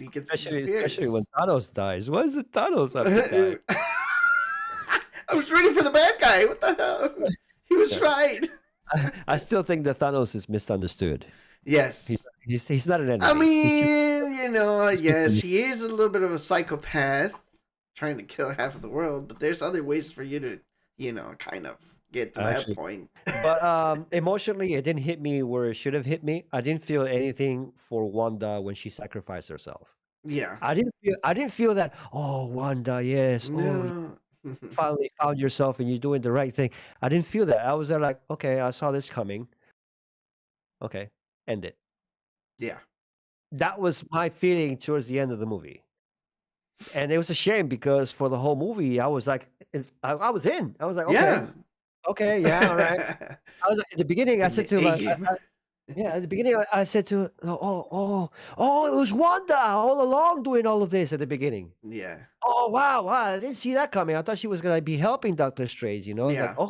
gets especially when disappears. Thanos dies. Why does it Thanos have to die? I was rooting for the bad guy. What the hell? He was Yeah. right. I still think that Thanos is misunderstood. He's Yes. he's not an I enemy. mean, He's just yes, he is a little bit of a psychopath trying to kill half of the world, but there's other ways for you to, kind of get to that actually. point. But emotionally, it didn't hit me where it should have hit me. I didn't feel anything for Wanda when she sacrificed herself. Yeah. I didn't feel that. Oh, Wanda, yes. Oh, you No. finally found yourself and you're doing the right thing. I didn't feel that. I was there like, okay, I saw this coming. Okay, end it. Yeah. That was my feeling towards the end of the movie. And it was a shame because for the whole movie, I was like, I was in. I was like, okay, Yeah. okay, yeah, all right. I was at the beginning. I In said the to A my, game. yeah, at the beginning, I said to her, oh, it was Wanda all along doing all of this at the beginning. Yeah. Oh, wow, wow, I didn't see that coming. I thought she was gonna be helping Doctor Strange. You know, it's like, Yeah.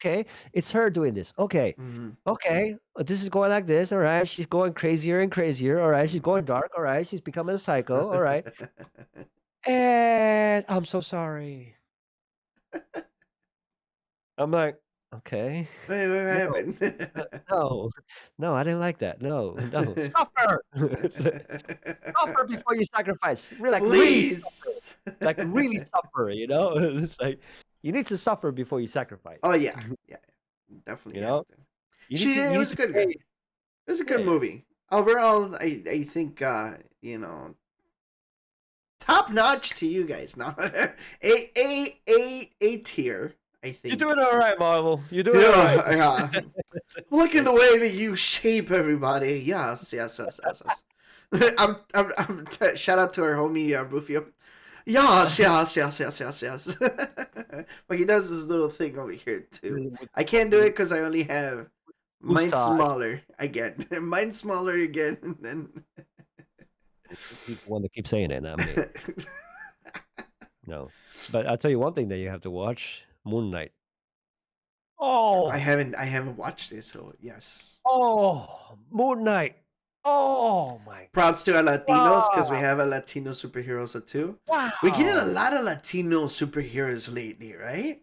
okay, it's her doing this. Okay, Hmm. okay, this is going like this. All right, she's going crazier and crazier. All right, she's going dark. All right, she's becoming a psycho. All right, and I'm so sorry. I'm like, okay, Wait, what no, happened? no, no, I didn't like that. No, no, suffer. Suffer before you sacrifice. Really suffer. Please. Like really suffer, you know? It's like you need to suffer before you sacrifice. Oh yeah, yeah, You definitely have know? to. It You need was a to good pay. guy. It was a good Yeah. movie. Overall, I think top notch to you guys. No, a tier. I You're think. doing all right, Marvel. You're doing all right. Yeah, yeah. Look at the way that you shape everybody. Yes, yes, yes, yes, yes. Shout out to our homie Rufio. Yes, yes, yes, yes, yes, yes. But he does this little thing over here too. With I can't do it because I only have mine mustache. smaller again. Mine smaller again. And then He's the one that keeps saying it, not me. No. But I'll tell you one thing that you have to watch: Moon Knight. Oh, I haven't watched it, so yes. oh, Moon Knight. Oh my Props to our Latinos because we God. have a Latino superheroes too. We're getting a Wow. lot of Latino superheroes lately, right?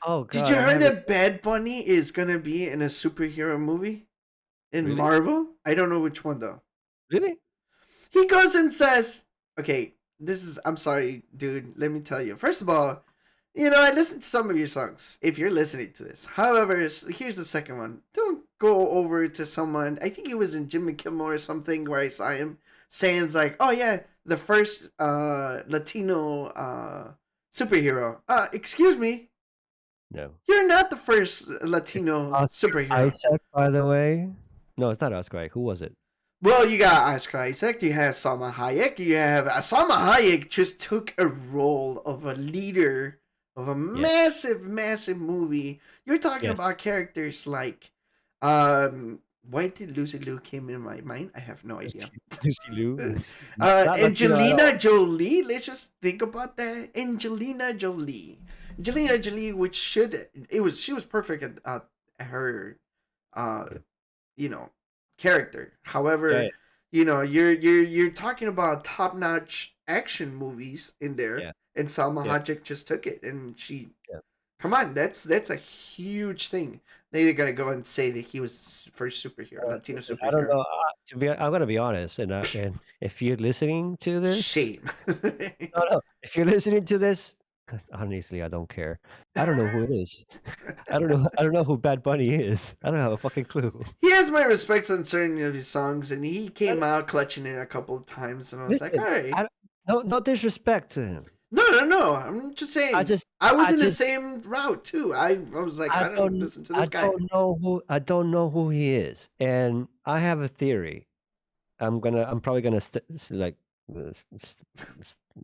Oh Did you God, I heard haven't that Bad Bunny is gonna be in a superhero movie in really, Marvel? I don't know which one though. really. He goes and says, "Okay, this is. I'm sorry, dude. Let me tell you. First of all, I listened to some of your songs. If you're listening to this, however, here's the second one. Don't go over to someone. I think it was in Jimmy Kimmel or something where I saw him saying like, "Oh yeah, the first Latino superhero." Excuse me, No. you're not the first It's Latino Oscar superhero. Isaac, by the way. No, it's not Oscar Isaac. Who was it? Well, you got Oscar Isaac, you have Salma Hayek, you have Salma Hayek just took a role of a leader of a Yes. massive, massive movie. You're talking Yes. about characters like, why did Lucy Liu came in my mind? I have no idea. Lucy Liu. Not Latino at all. Angelina Jolie. Let's just think about that. Angelina Jolie. Angelina Jolie, which she was perfect at her, uh, you know, character. Yeah, yeah, However, you're talking about top notch action movies in there, yeah, and Salma yeah, Hayek just took it, and she, yeah. come on, that's a huge thing. They gotta go and say that he was first superhero, Latino Listen, I don't superhero. know. I'm gonna be honest, and if you're listening to this, Shame. no, no, if you're listening to this, honestly, I don't care. I don't know who it is. I don't know. I don't know who Bad Bunny is. I don't have a fucking clue. He has my respects on certain of his songs, and he I came out clutching it a couple of times, and I was like, all Listen, right. no disrespect to him. No. I'm just I saying. just, I was I in the just, same route too. I was like, I don't listen to this guy. I don't know who he is, and I have a theory. I'm probably gonna like,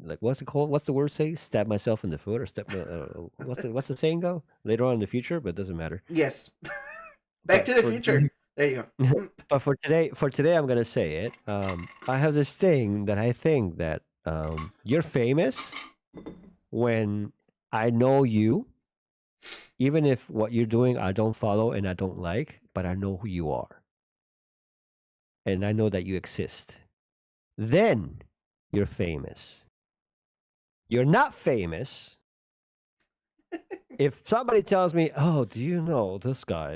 like what's it called? What's the word say? Stab myself in the foot or step? What's the saying go? Later on in the future, but it doesn't matter. Yes. Back But to the future. There you go. but for today, I'm gonna say it. I have this thing that I think that you're famous when I know you, even if what you're doing I don't follow and I don't like, but I know who you are, and I know that you exist. Then you're famous. You're not famous if somebody tells me, "Oh, do you know this guy?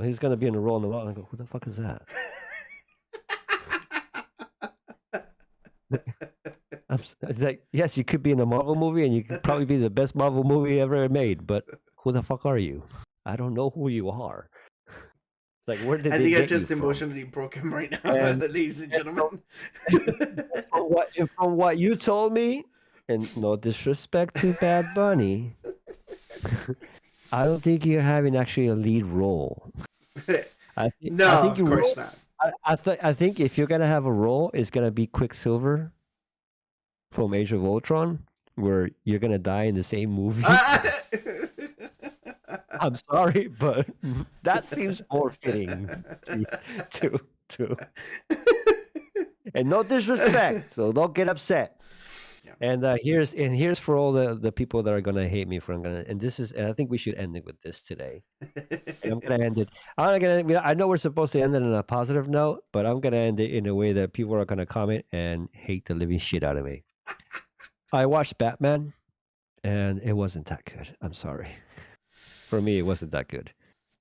He's gonna be in a role in the world." I go, "Who the fuck is that?" It's like, yes, you could be in a Marvel movie, and you could probably be the best Marvel movie ever made, but who the fuck are you? I don't know who you are. It's like, where did I they think I get you just from? emotionally broke him right now, And, ladies and and from, gentlemen. and from what you told me, and no disrespect to Bad Bunny, I don't think you're having actually a lead role. I No, think of your course role. not. I think if you're gonna have a role, it's gonna be Quicksilver from Age of Ultron, where you're gonna die in the same movie. I'm sorry, but that seems more fitting to to. And no disrespect, so don't get upset. Yeah. And here's for all the people that are gonna hate me for I'm gonna and this is and I think we should end it with this today. And I'm gonna end it. I know we're supposed to end it on a positive note, but I'm gonna end it in a way that people are gonna comment and hate the living shit out of me. I watched Batman, and it wasn't that good. I'm sorry. For me, it wasn't that good.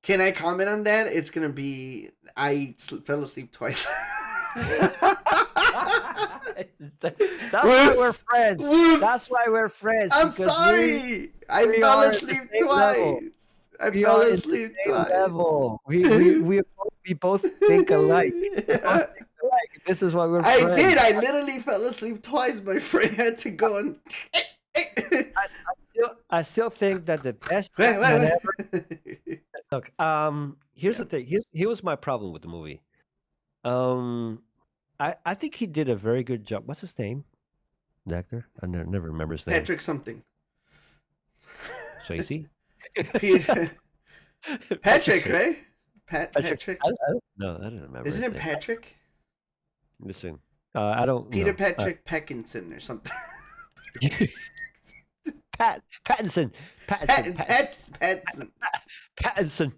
Can I comment on that? It's gonna be fell asleep twice. That's why we're friends. Whoops. That's why we're friends. I'm because sorry. I we fell are at the asleep same level. twice. I We fell are in the asleep same twice. level. We both think alike. We both think alike. This is why we're I friends. did. I literally fell asleep twice. My friend had to go and. I still think that the best Batman ever. Look, here's Yeah. the thing. Here was my problem with the movie. I think he did a very good job. What's his name? The actor? I never remember his name. Patrick something. Swayze? Patrick, right? Patrick. No, I don't remember. Isn't his it name. Patrick? Listen, I don't. Peter no, Patrick Peckinson or something. Pattinson. Pattinson. Pattinson.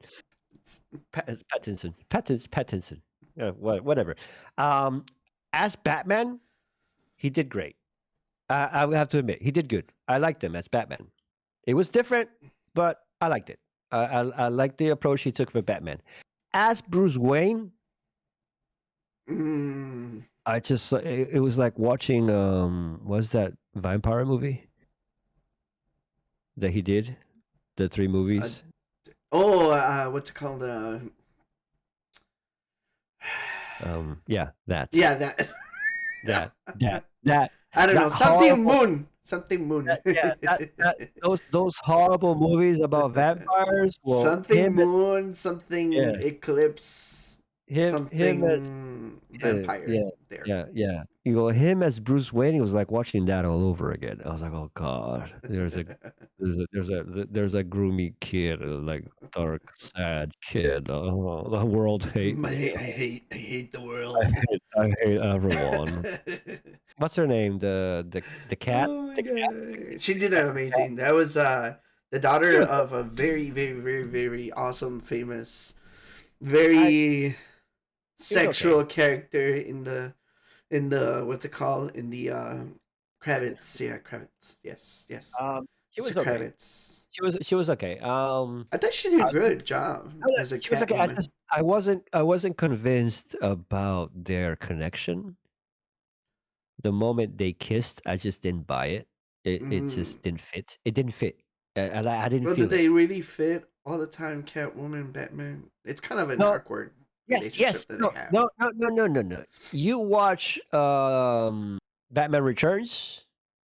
Pattinson. Yeah, whatever. Um, as Batman, he did great. I would have to admit, he did good. I liked him as Batman. It was different, but I liked it. I liked the approach he took for Batman. As Bruce Wayne, Mm, I just it was like watching what's that vampire movie that he did? The three uh, movies. what's it called? Yeah, that Yeah, that. that that that I don't know. that Something horrible Moon. Something Moon. that those horrible movies about vampires. Well, Something Moon. Something yeah, Eclipse. him as Something Vampire. yeah, There. yeah. You know, him as Bruce Wayne, it was like watching that all over again. I was like, oh god, there's a groomy kid, like dark, sad kid. Oh, the world hate me. I hate the I world. I hate everyone. What's her name? The cat? Oh my The cat? god. She did an amazing. That was the She daughter was of a very, very, very, very awesome, famous, I very she was okay. sexual character in the what's it called? In the Kravitz. Yeah, Kravitz. Yes, yes. She Mr. was okay. Kravitz. She was okay. I thought she did a I, good job no, as a she was okay. Catwoman. I wasn't convinced about their connection. The moment they kissed, I just didn't buy it. It Mm. just didn't fit. It didn't fit, and I didn't Well, did feel it. they really fit all the time? Catwoman, Batman. It's kind of an No, awkward yes, relationship yes, that they no, have. no, no, no, no, no, no. You watch Batman Returns,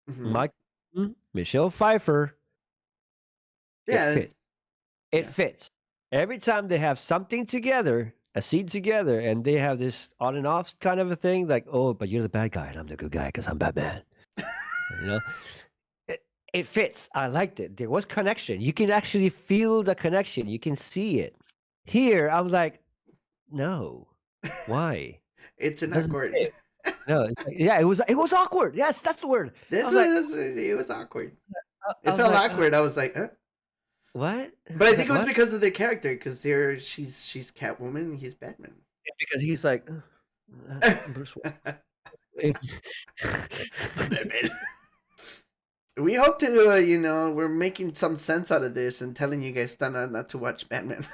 Hmm. Mike, Michelle Pfeiffer. It Yeah, fits. It yeah. fits. Every time they have something together, a scene together, and they have this on and off kind of a thing, like, oh, but you're the bad guy and I'm the good guy because I'm Batman. You know, it, it fits. I liked it. There was connection. You can actually feel the connection. You can see it. Here, I'm like, no, why? It's It an doesn't awkward. fit. No, yeah, it was awkward. Yes, that's the word. I was like, It was awkward. I It was felt like, awkward. I was like, huh? what? I But I was think like, it was what? because of the character. Because she's Catwoman, and he's Batman. Because he's like, Bruce Wayne. Batman. We hope to, we're making some sense out of this and telling you guys not to watch Batman.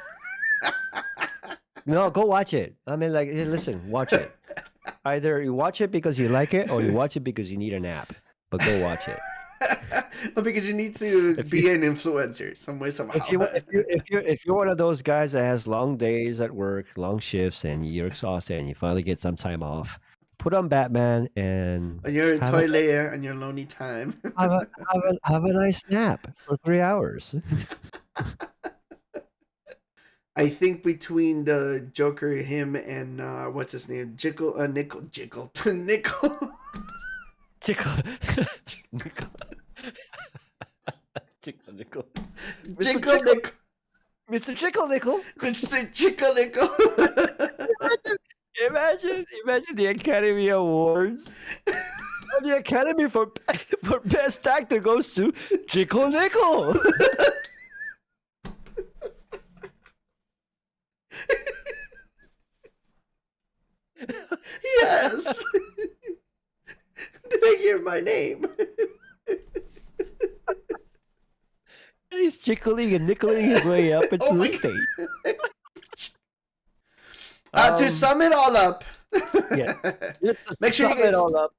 No, go watch it. I mean, like, hey, listen, watch it. Either you watch it because you like it, or you watch it because you need a nap. But go watch it. But because you need to If you be an influencer some way if somehow. you if you're one of those guys that has long days at work, long shifts, and you're exhausted, and you finally get some time off, put on Batman and On your have a toilet, on your lonely time. have a nice nap for 3 hours. I think between the Joker, him, and what's his name, Nickel, Tickle, nickel, tickle, nickel, Mister Jickle Chickle, Nickel, Mister Chickle Nickel. Mr. Jickle Nickel. Imagine the Academy Awards. And the Academy for for Best Actor goes to Chickle Nickel. Yes. Did I hear my name? And he's chickling and nickeling his way up Oh into the my state. god. To Um, sum it all up, yeah. Just to make sure you sum it guys all up.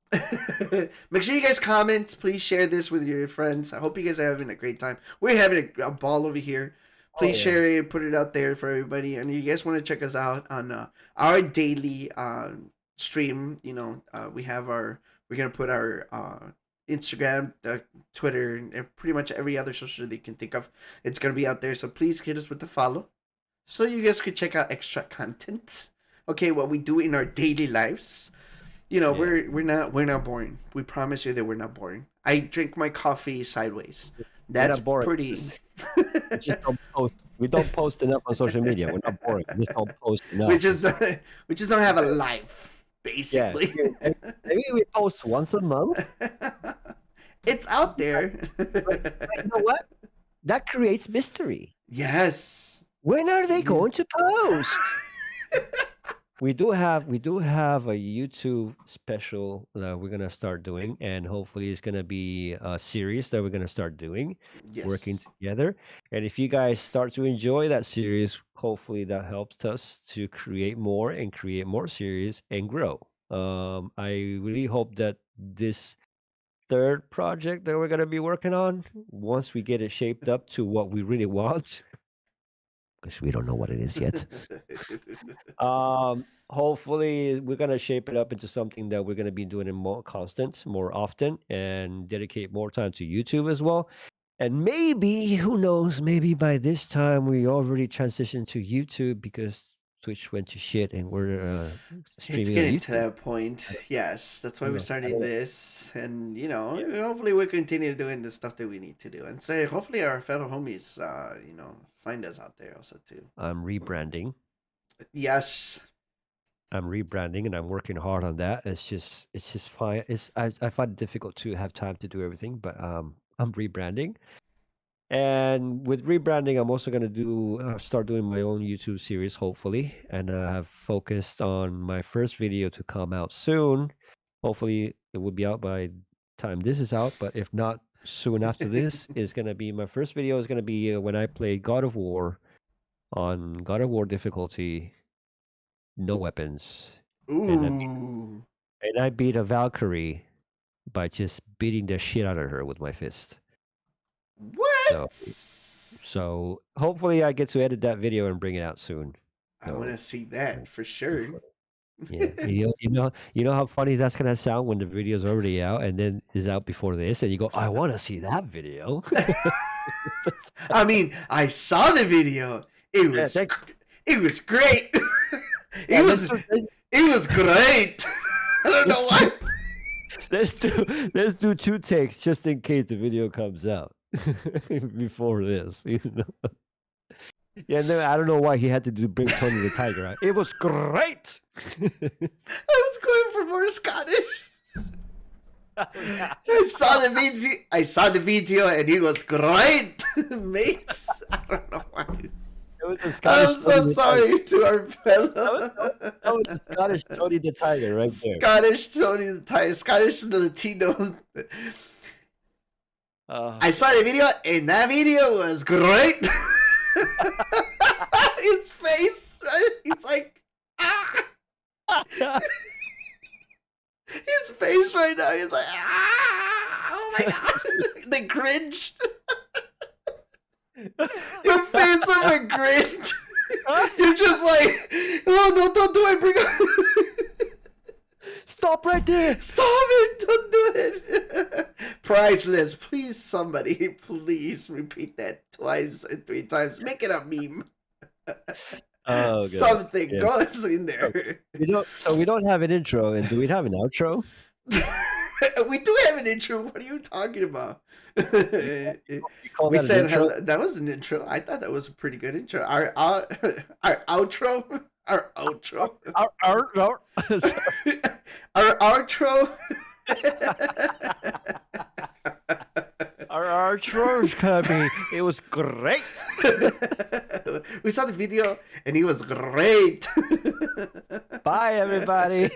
make sure you guys comment. Please share this with your friends. I hope you guys are having a great time. We're having a ball over here. Oh Please yeah. share it, put it out there for everybody. And if you guys want to check us out on our daily stream, we have we're gonna put our Instagram, Twitter, and pretty much every other social that you can think of. It's gonna be out there. So please hit us with the follow so you guys could check out extra content. Okay, what we do in our daily lives. Yeah. We're not boring. We promise you that we're not boring. I drink my coffee sideways. We're That's not boring. pretty. We just don't post. We don't post enough on social media. We're not boring. We just don't post we enough. just we just don't have a life, Yeah. basically. Maybe we post once a month. It's out there. But you know what? That creates mystery. Yes. When are they Yeah. going to post? We do have a YouTube special that we're gonna start doing, and hopefully it's gonna be a series that we're gonna start doing, working Yes. together. And if you guys start to enjoy that series, hopefully that helps us to create more series and grow. I really hope that this third project that we're gonna be working on, once we get it shaped up to what we really want, because we don't know what it is yet. Hopefully we're gonna shape it up into something that we're gonna be doing it more constant, more often, and dedicate more time to YouTube as well. And maybe, who knows, maybe by this time we already transitioned to YouTube because Twitch went to shit and we're It's streaming on getting to YouTube. that point. Yes, that's why we're I starting don't know. this, and Yeah, hopefully we'll continue doing the stuff that we need to do, and say hopefully our fellow homies, find us out there also too. I'm rebranding. Yes. I'm rebranding and I'm working hard on that. It's just fine. I find it difficult to have time to do everything, but I'm rebranding. And with rebranding, I'm also gonna start doing my own YouTube series, hopefully. And I have focused on my first video to come out soon. Hopefully, it will be out by the time this is out. But if not, soon after this is gonna be my first video. Is gonna be when I play God of War on God of War difficulty, no weapons, and Ooh. I beat a Valkyrie by just beating the shit out of her with my fist. So What? So hopefully I get to edit that video and bring it out soon. I want to So see uh, that for be sure. funny. Yeah, you know how funny that's gonna sound when the video's already out and then is out before this, and you go, I want to see that video. I mean, I saw the video. It Yeah, was it was great. it yeah, was it was great. I don't know why. let's do two takes just in case the video comes out before this. Yeah, no, I don't know why he had to bring Tony the Tiger out. It was great. I was going for more Scottish. Oh, yeah. I saw the video. I saw the video, and it was great, mates. I don't know why. It was a I'm Scottish so Tony the Tiger. sorry to our That was, fellow that was a Scottish Tony the Tiger right there. Scottish Tony the Tiger, Scottish Latino. Uh, I saw the video, and that video was great. His face, right? He's like, ah. His face right now, he's like, ah. Oh my god, the cringe. Your face of a cringe. You're just like, oh no, don't do it, bring it. Stop right there. Stop it, don't do it. Priceless. Please, somebody, please repeat that twice or three times. Make it a meme. Oh god. Something Yeah. goes in there. We don't have an intro, and do we have an outro? We do have an intro. What are you talking about? You call We that an said intro? hello. That was an intro. I thought that was a pretty good intro. Our outro. Our outro. Our Our outro. our outro is coming. It was great. We saw the video and it was great. Bye, everybody.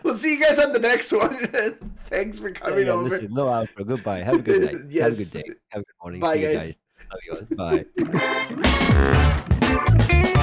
We'll see you guys on the next one. Thanks for coming over. Listen, no outro. Goodbye. Have a good night. Have a Yes. good day. Have a good morning. Bye, See you guys. guys. Love you guys. Bye.